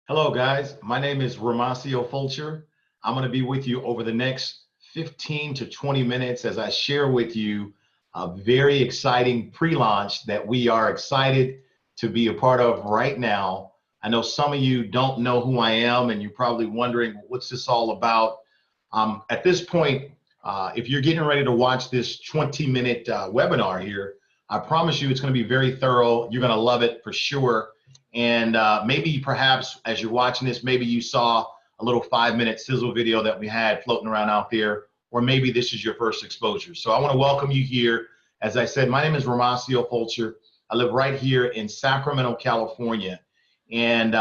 Hello, guys. My name is Ramasio Fulcher. I'm going to be with you over the next 15 to 20 minutes as I share with you a very exciting pre-launch that we are excited to be a part of right now. I know some of you don't know who I am, and you're probably wondering, what's this all about? At this point, if you're getting ready to watch this 20-minute webinar here, I promise you it's going to be very thorough. You're going to love it for sure. And maybe perhaps as you're watching this, maybe you saw a little 5-minute sizzle video that we had floating around out there, or maybe this is your first exposure. So I want to welcome you here. As I said, my name is Ramasio Fulcher. I live right here in Sacramento, California. And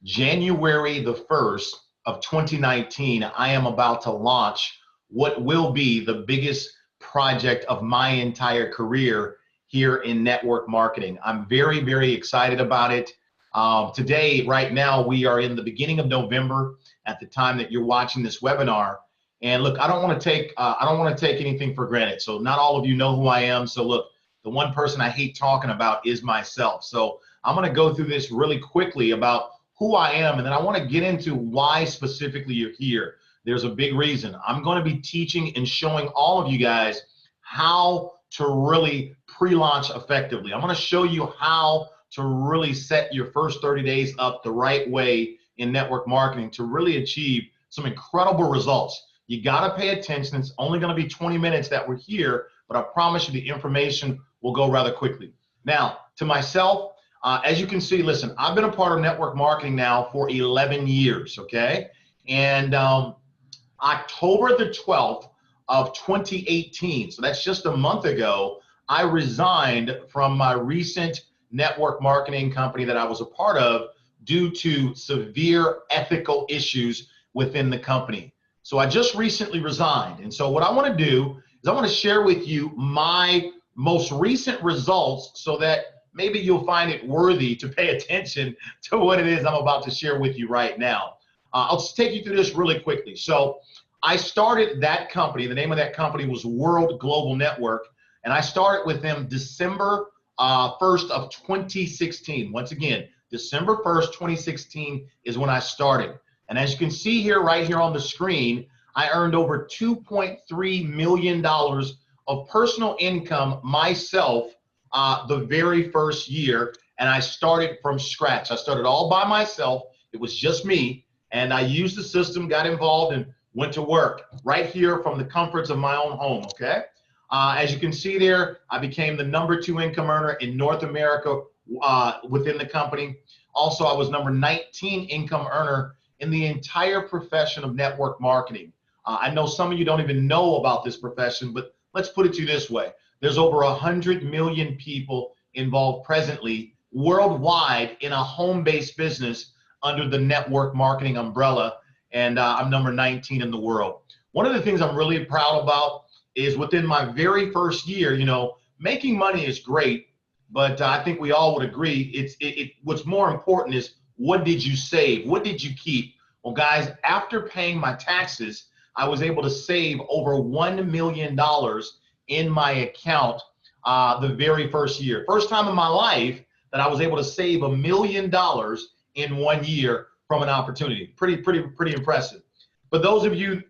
January the 1st of 2019, I am about to launch what will be the biggest project of my entire career here in network marketing. I'm very, very excited about it. Today, right now, we are in the beginning of November at the time that you're watching this webinar. And look, I don't want to take anything for granted. So not all of you know who I am. So look, the one person I hate talking about is myself. So I'm going to go through this really quickly about who I am, and then I want to get into why specifically you're here. There's a big reason. I'm going to be teaching and showing all of you guys how to really pre-launch effectively. I'm going to show you how to really set your first 30 days up the right way in network marketing to really achieve some incredible results. You got to pay attention. It's only going to be 20 minutes that we're here, but I promise you the information will go rather quickly. Now, to myself, as you can see, listen, I've been a part of network marketing now for 11 years, okay? And October the 12th of 2018, so that's just a month ago, I resigned from my recent network marketing company that I was a part of due to severe ethical issues within the company. So I just recently resigned. And so what I want to do is I want to share with you my most recent results so that maybe you'll find it worthy to pay attention to what it is I'm about to share with you right now. I'll just take you through this really quickly. So I started that company. The name of that company was World Global Network, and I started with them December 1st of 2016. Once again, December 1st, 2016 is when I started. And as you can see here, right here on the screen, I earned over $2.3 million of personal income myself the very first year, and I started from scratch. I started all by myself. It was just me, and I used the system, got involved, and went to work right here from the comforts of my own home, okay? As you can see there, I became the #2 income earner in North America within the company. Also, I was number 19 income earner in the entire profession of network marketing. I know some of you don't even know about this profession, but let's put it to you this way. There's over 100 million people involved presently worldwide in a home-based business under the network marketing umbrella, and I'm number 19 in the world. One of the things I'm really proud about is within my very first year, you know, making money is great, but I think we all would agree what's more important is what did you save? What did you keep? Well, guys, after paying my taxes, I was able to save over $1 million in my account the very first year. First time in my life that I was able to save $1 million in 1 year from an opportunity. Pretty impressive. But those of you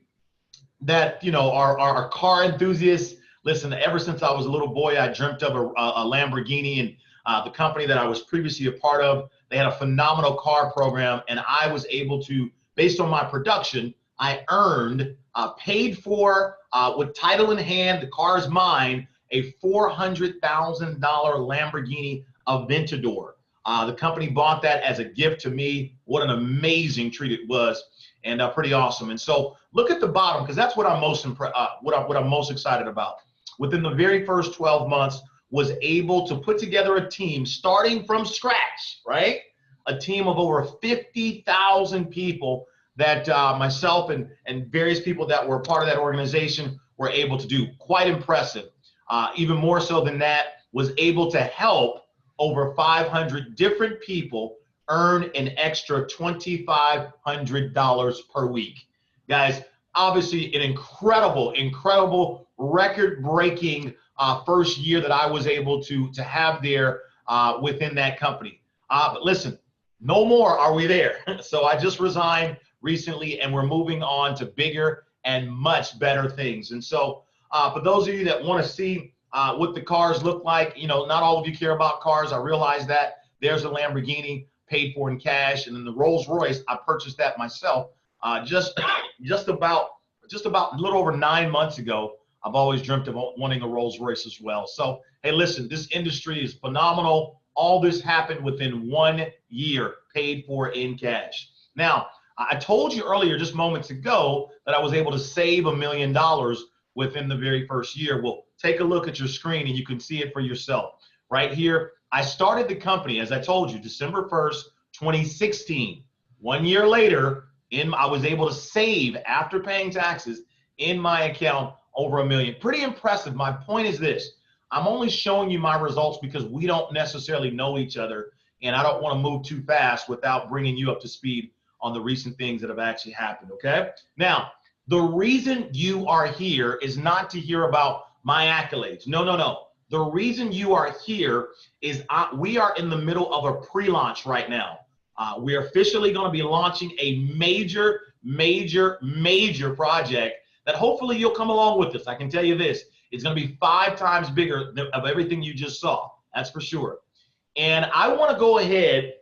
that are car enthusiasts, listen, ever since I was a little boy, I dreamt of a Lamborghini, and the company that I was previously a part of, they had a phenomenal car program, and I was able to, based on my production, I earned, paid for, with title in hand, the car is mine, a $400,000 Lamborghini Aventador. The company bought that as a gift to me. What an amazing treat it was, and pretty awesome. And so look at the bottom, because that's what I'm most excited about. Within the very first 12 months, was able to put together a team starting from scratch, right? A team of over 50,000 people that myself and various people that were part of that organization were able to do. Quite impressive. Even more so than that, was able to help over 500 different people earn an extra $2,500 per week. Guys, obviously an incredible record-breaking first year that I was able to have there within that company. But listen, no more are we there. So I just resigned recently, and we're moving on to bigger and much better things. And so for those of you that want to see what the cars look like, you know, not all of you care about cars. I realize that. There's a Lamborghini paid for in cash, and then the Rolls Royce, I purchased that myself just about a little over 9 months ago. I've always dreamt of wanting a Rolls Royce as well. So, hey, listen, this industry is phenomenal. All this happened within 1 year, paid for in cash. Now, I told you earlier, just moments ago, that I was able to save $1 million within the very first year. Well, take a look at your screen and you can see it for yourself. Right here, I started the company, as I told you, December 1st, 2016. 1 year later, I was able to save, after paying taxes, in my account over $1 million. Pretty impressive. My point is this. I'm only showing you my results because we don't necessarily know each other, and I don't want to move too fast without bringing you up to speed on the recent things that have actually happened, okay? Now, the reason you are here is not to hear about my accolades. No, no, no. The reason you are here is we are in the middle of a pre-launch right now. We are officially going to be launching a major, major, major project that hopefully you'll come along with us. I can tell you this. It's going to be 5 times bigger of everything you just saw. That's for sure. And I want to go ahead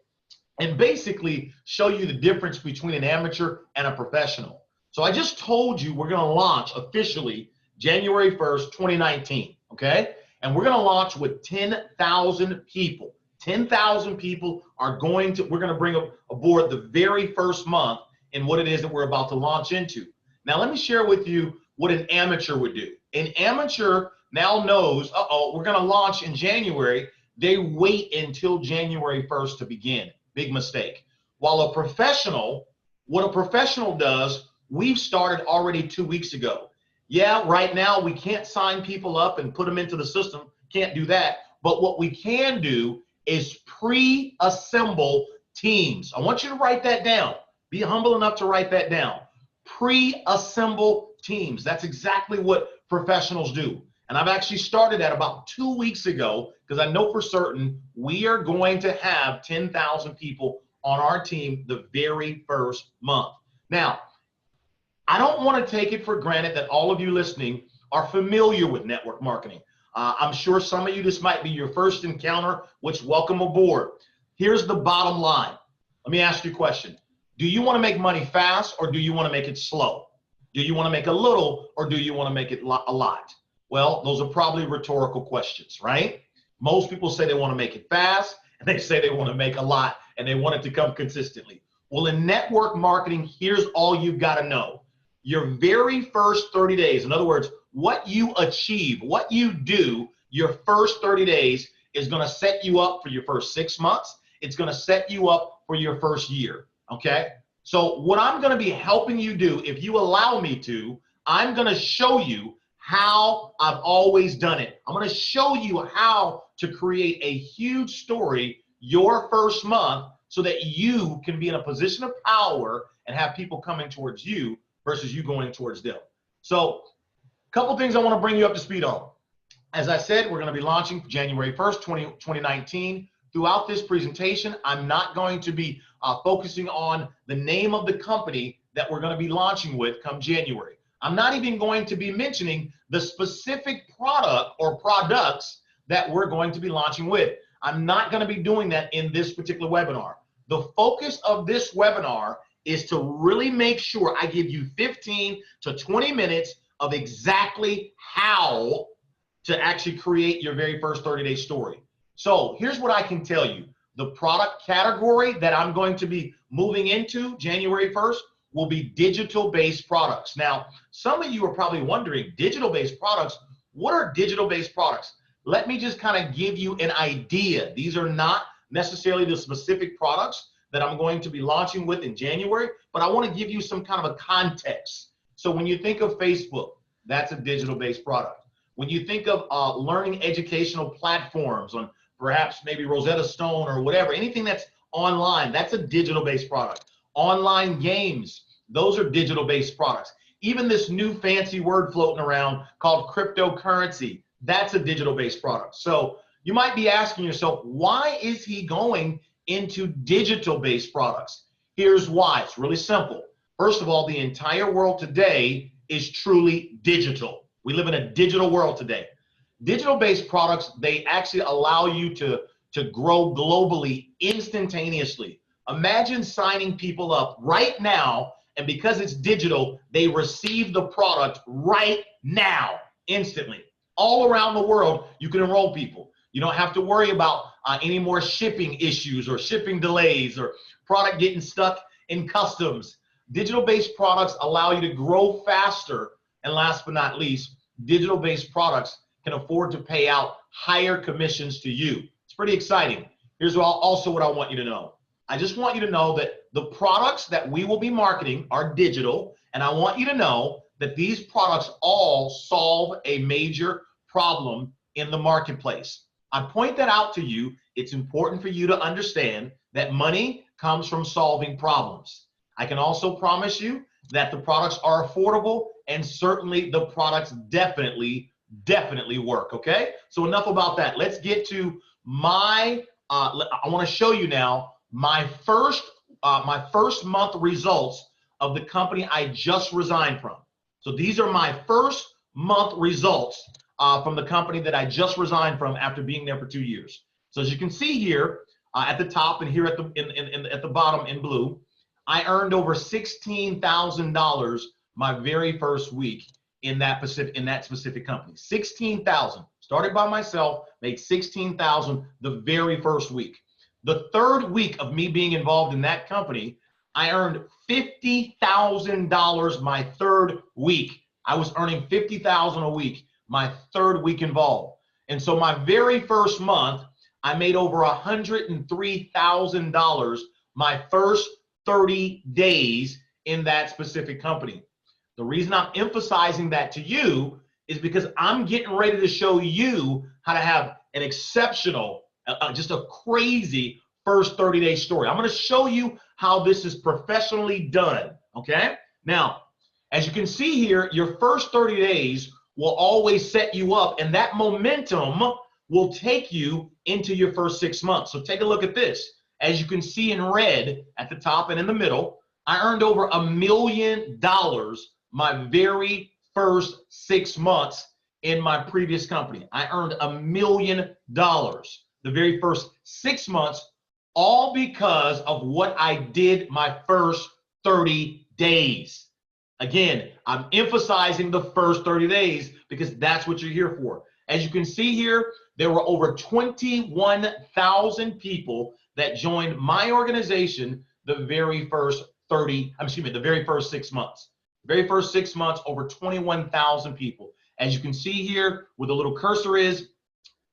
and basically show you the difference between an amateur and a professional. So I just told you we're going to launch officially January 1st, 2019, okay? And we're going to launch with 10,000 people. 10,000 people we're going to bring aboard the very first month in what it is that we're about to launch into. Now, let me share with you what an amateur would do. An amateur now knows, we're going to launch in January. They wait until January 1st to begin. Big mistake. While a professional, what a professional does, we've started already 2 weeks ago. Yeah, right now we can't sign people up and put them into the system. Can't do that. But what we can do is pre-assemble teams. I want you to write that down. Be humble enough to write that down. Pre-assemble teams. That's exactly what professionals do. And I've actually started that about 2 weeks ago because I know for certain we are going to have 10,000 people on our team the very first month. Now, I don't want to take it for granted that all of you listening are familiar with network marketing. I'm sure some of you, this might be your first encounter, which welcome aboard. Here's the bottom line. Let me ask you a question. Do you want to make money fast or do you want to make it slow? Do you want to make a little or do you want to make it a lot? Well, those are probably rhetorical questions, right? Most people say they want to make it fast and they say they want to make a lot and they want it to come consistently. Well, in network marketing, here's all you've got to know. Your very first 30 days, in other words, what you achieve, what you do your first 30 days is going to set you up for your first 6 months. It's going to set you up for your first year, okay? So what I'm going to be helping you do, if you allow me to, I'm going to show you how I've always done it. I'm going to show you how to create a huge story your first month so that you can be in a position of power and have people coming towards you versus you going towards them. So a couple things I want to bring you up to speed on. As I said, we're going to be launching January 1st, 2019. Throughout this presentation, I'm not going to be focusing on the name of the company that we're going to be launching with come January. I'm not even going to be mentioning the specific product or products that we're going to be launching with. I'm not going to be doing that in this particular webinar. The focus of this webinar is to really make sure I give you 15 to 20 minutes of exactly how to actually create your very first 30-day story. So here's what I can tell you. The product category that I'm going to be moving into January 1st will be digital-based products. Now, some of you are probably wondering, digital-based products, what are digital-based products? Let me just kind of give you an idea. These are not necessarily the specific products that I'm going to be launching with in January, but I want to give you some kind of a context. So when you think of Facebook, that's a digital-based product. When you think of learning educational platforms on perhaps maybe Rosetta Stone or whatever, anything that's online, that's a digital-based product. Online games, those are digital-based products. Even this new fancy word floating around called cryptocurrency, that's a digital-based product. So you might be asking yourself, why is he going into digital-based products. Here's why. It's really simple. First of all, the entire world today is truly digital. We live in a digital world today. Digital-based products, they actually allow you to grow globally instantaneously. Imagine signing people up right now, and because it's digital, they receive the product right now, instantly. All around the world, you can enroll people. You don't have to worry about any more shipping issues or shipping delays or product getting stuck in customs. Digital-based products allow you to grow faster. And last but not least, digital-based products can afford to pay out higher commissions to you. It's pretty exciting. Here's also what I want you to know. I just want you to know that the products that we will be marketing are digital, and I want you to know that these products all solve a major problem in the marketplace. I point that out to you. It's important for you to understand that money comes from solving problems. I can also promise you that the products are affordable, and certainly the products definitely work, okay? So enough about that. Let's get to I want to show you now my first month results of the company I just resigned from. So these are my first month results from the company that I just resigned from after being there for 2 years. So as you can see here at the top and here at the bottom in blue, I earned over $16,000 my very first week in that specific company. $16,000. Started by myself, made $16,000 the very first week. The third week of me being involved in that company, I earned $50,000 my third week. I was earning $50,000 a week my third week involved. And so my very first month, I made over $103,000 my first 30 days in that specific company. The reason I'm emphasizing that to you is because I'm getting ready to show you how to have an exceptional, just a crazy first 30-day story. I'm going to show you how this is professionally done, okay? Now, as you can see here, your first 30 days will always set you up, and that momentum will take you into your first 6 months. So take a look at this. As you can see in red at the top and in the middle, I earned over $1 million my very first 6 months in my previous company. I earned $1 million the very first 6 months, all because of what I did my first 30 days. Again, I'm emphasizing the first 30 days because that's what you're here for. As you can see here, there were over 21,000 people that joined my organization the very first 6 months. The very first 6 months, over 21,000 people. As you can see here, where the little cursor is,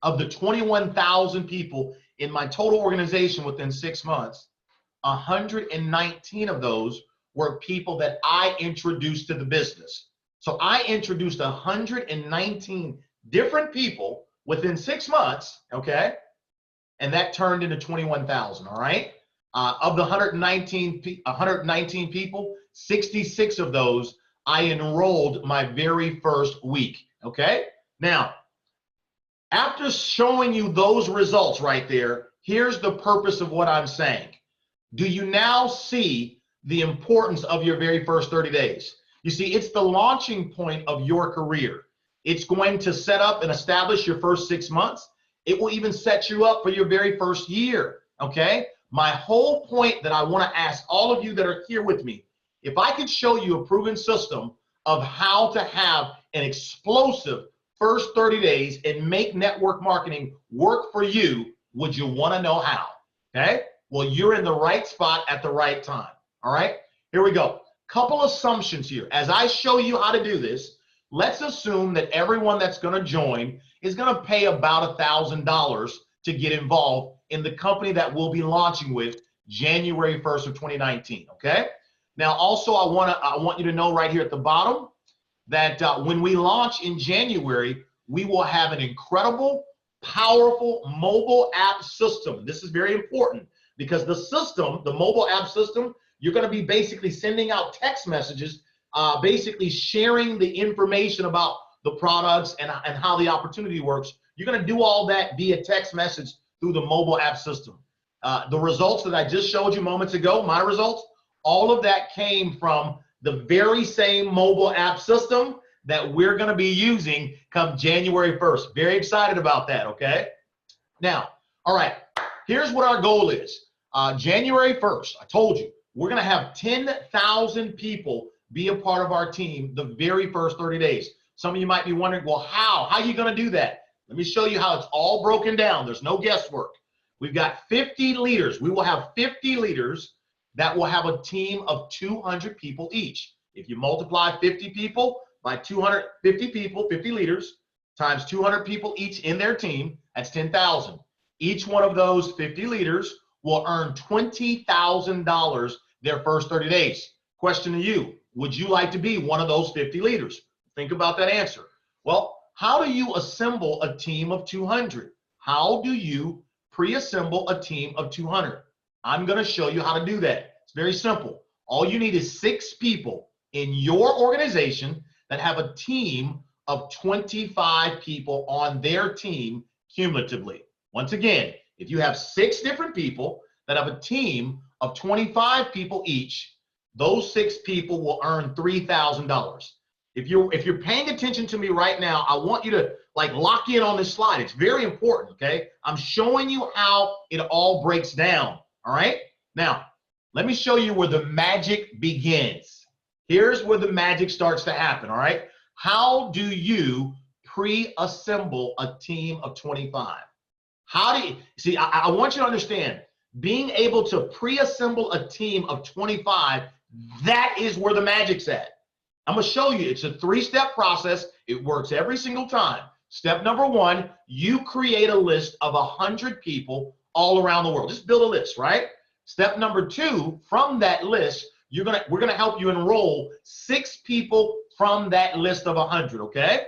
of the 21,000 people in my total organization within 6 months, 119 of those were people that I introduced to the business. So I introduced 119 different people within 6 months, okay? And that turned into 21,000, all right? Of the 119 people, 66 of those I enrolled my very first week, okay? Now, after showing you those results right there, here's the purpose of what I'm saying. Do you now see the importance of your very first 30 days? You see, it's the launching point of your career. It's going to set up and establish your first 6 months. It will even set you up for your very first year, okay? My whole point that I want to ask all of you that are here with me, if I could show you a proven system of how to have an explosive first 30 days and make network marketing work for you, would you want to know how? Okay? Well, you're in the right spot at the right time. All right? Here we go. Couple assumptions here. As I show you how to do this, let's assume that everyone that's going to join is going to pay about $1,000 to get involved in the company that we'll be launching with January 1st of 2019. Okay? Now, also, I want you to know right here at the bottom that when we launch in January, we will have an incredible, powerful mobile app system. This is very important because the system, the mobile app system, you're going to be basically sending out text messages, basically sharing the information about the products and how the opportunity works. You're going to do all that via text message through the mobile app system. The results that I just showed you moments ago, my results, all of that came from the very same mobile app system that we're going to be using come January 1st. Very excited about that, okay? Now, all right, here's what our goal is. January 1st, I told you, we're going to have 10,000 people be a part of our team the very first 30 days. Some of you might be wondering, well, how? How are you going to do that? Let me show you how it's all broken down. There's no guesswork. We've got 50 leaders. We will have 50 leaders that will have a team of 200 people each. If you multiply 50 people by 250 people, 50 leaders, times 200 people each in their team, that's 10,000. Each one of those 50 leaders will earn $20,000 their first 30 days. Question to you, would you like to be one of those 50 leaders? Think about that answer. Well, how do you assemble a team of 200? How do you pre-assemble a team of 200? I'm going to show you how to do that. It's very simple. All you need is 6 people in your organization that have a team of 25 people on their team cumulatively. Once again, if you have 6 different people that have a team of 25 people each, those 6 people will earn $3,000. If you're paying attention to me right now, I want you to lock in on this slide. It's very important, okay? I'm showing you how it all breaks down, all right? Now, let me show you where the magic begins. Here's where the magic starts to happen, all right? How do you pre-assemble a team of 25? How do you, see, I want you to understand, being able to pre-assemble a team of 25, that is where the magic's at. I'm going to show you. It's a 3-step process. It works every single time. Step number 1, you create a list of 100 people all around the world. Just build a list, right? Step number 2, from that list, we're going to help you enroll 6 people from that list of 100, okay?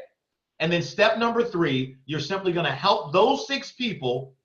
And then step number 3, you're simply going to help those 6 people.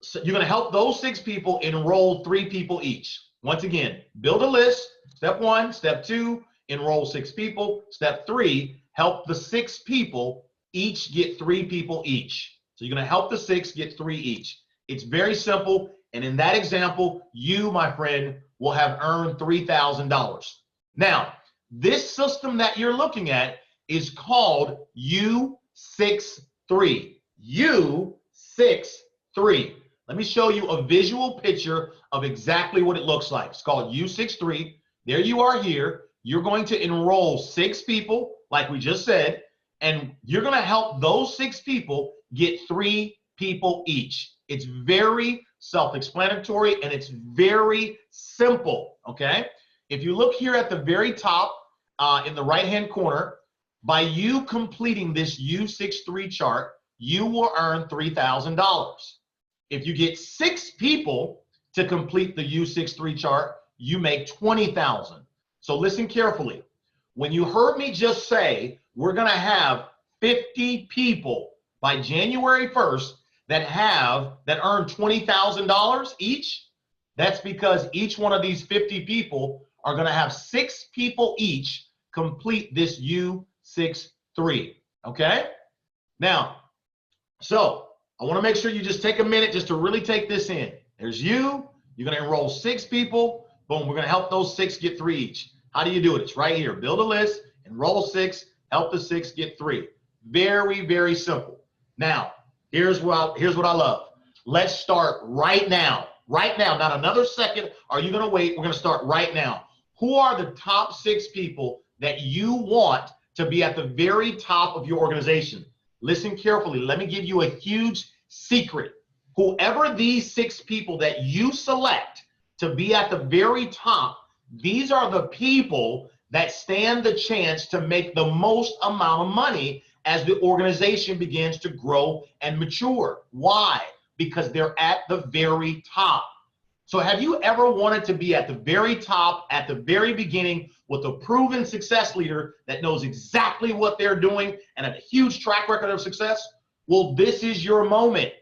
So you're going to help those 6 people enroll 3 people each. Once again, build a list. Step 1, step 2, enroll 6 people. Step 3, help the 6 people each get 3 people each. So you're going to help the 6 get 3 each. It's very simple. And in that example, you, my friend, will have earned $3,000. Now, this system that you're looking at is called U63. U63. Let me show you a visual picture of exactly what it looks like. It's called U63. There you are here. You're going to enroll 6 people, like we just said, and you're going to help those 6 people get 3 people each. It's very self-explanatory and it's very simple, okay? If you look here at the very top in the right-hand corner, by you completing this U63 chart, you will earn $3,000. If you get 6 people to complete the U63 chart, you make $20,000. So listen carefully. When you heard me just say we're going to have 50 people by January 1st that earn $20,000 each, that's because each one of these 50 people are going to have 6 people each complete this U63, okay? Now, so I want to make sure you just take a minute just to really take this in. There's you. You're going to enroll 6 people. Boom, we're going to help those 6 get 3 each. How do you do it? It's right here. Build a list, enroll 6, help the 6 get 3. Very, very simple. Now, here's what I love. Let's start right now. Right now, not another second. Are you going to wait? We're going to start right now. Who are the top 6 people that you want to be at the very top of your organization? Listen carefully. Let me give you a huge secret. Whoever these 6 people that you select to be at the very top, these are the people that stand the chance to make the most amount of money as the organization begins to grow and mature. Why? Because they're at the very top. So have you ever wanted to be at the very top, at the very beginning, with a proven success leader that knows exactly what they're doing and a huge track record of success? Well, this is your moment.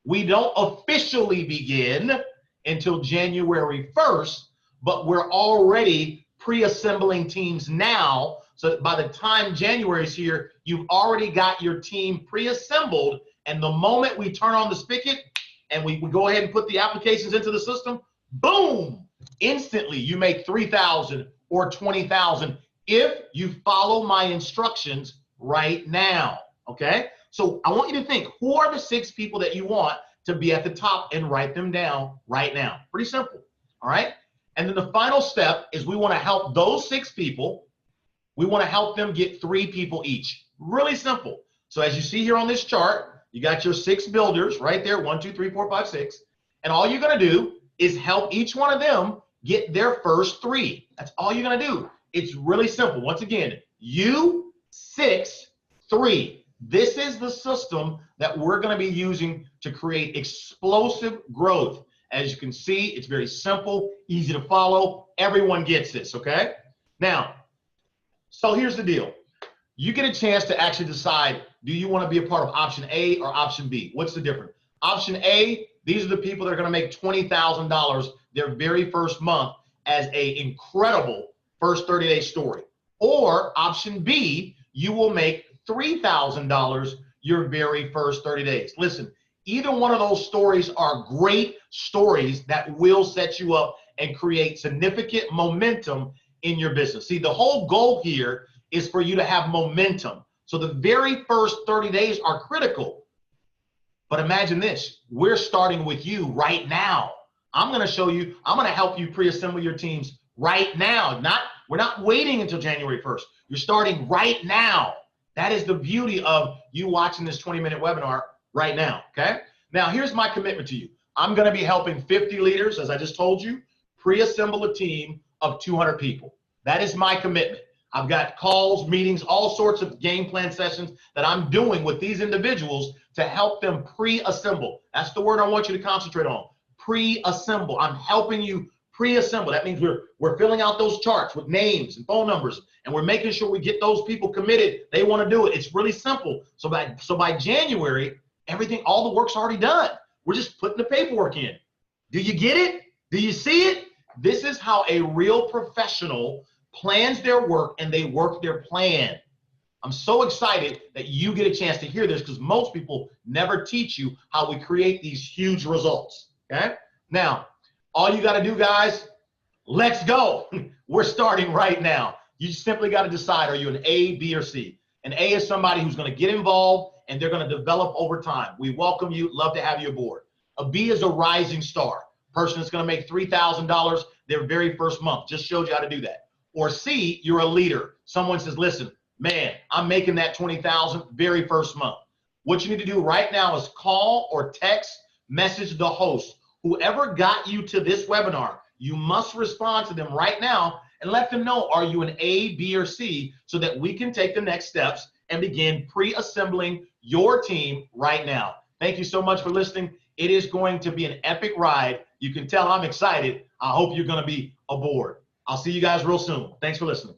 We don't officially begin until January 1st, but we're already pre-assembling teams now, so that by the time January is here, you've already got your team pre-assembled, and the moment we turn on the spigot, and we go ahead and put the applications into the system, boom, instantly you make 3,000 or 20,000 if you follow my instructions right now, okay? So I want you to think, who are the 6 people that you want to be at the top, and write them down right now. Pretty simple, all right? And then the final step is we want to help those 6 people. We want to help them get 3 people each. Really simple. So as you see here on this chart, you got your 6 builders right there, 1, 2, 3, 4, 5, 6. And all you're going to do is help each one of them get their first 3. That's all you're going to do. It's really simple. Once again, you, 6, 3. This is the system that we're going to be using to create explosive growth. As you can see, it's very simple, easy to follow. Everyone gets this, okay? Now, so here's the deal. You get a chance to actually decide, do you want to be a part of option A or option B? What's the difference? Option A, these are the people that are going to make $20,000 their very first month as an incredible first 30-day story. Or option B, you will make $3,000 your very first 30 days. Listen, either one of those stories are great stories that will set you up and create significant momentum in your business. See, the whole goal here is for you to have momentum. So the very first 30 days are critical. But imagine this, we're starting with you right now. I'm going to show you, I'm going to help you pre-assemble your teams right now. We're not waiting until January 1st. You're starting right now. That is the beauty of you watching this 20-minute webinar right now, okay? Now, here's my commitment to you. I'm going to be helping 50 leaders, as I just told you, pre-assemble a team of 200 people. That is my commitment. I've got calls, meetings, all sorts of game plan sessions that I'm doing with these individuals to help them pre-assemble. That's the word I want you to concentrate on, pre-assemble. I'm helping you pre-assemble. That means we're filling out those charts with names and phone numbers, and we're making sure we get those people committed. They want to do it. It's really simple. So by January, everything, all the work's already done. We're just putting the paperwork in. Do you get it? Do you see it? This is how a real professional plans their work and they work their plan. I'm so excited that you get a chance to hear this because most people never teach you how we create these huge results, okay? Now, all you got to do, guys, let's go. We're starting right now. You simply got to decide, are you an A, B, or C? An A is somebody who's going to get involved and they're going to develop over time. We welcome you, love to have you aboard. A B is a rising star, person that's going to make $3,000 their very first month. Just showed you how to do that. Or C, you're a leader. Someone says, listen, man, I'm making that $20,000 very first month. What you need to do right now is call or text, message the host. Whoever got you to this webinar, you must respond to them right now and let them know, are you an A, B, or C, so that we can take the next steps and begin pre-assembling your team right now. Thank you so much for listening. It is going to be an epic ride. You can tell I'm excited. I hope you're going to be aboard. I'll see you guys real soon. Thanks for listening.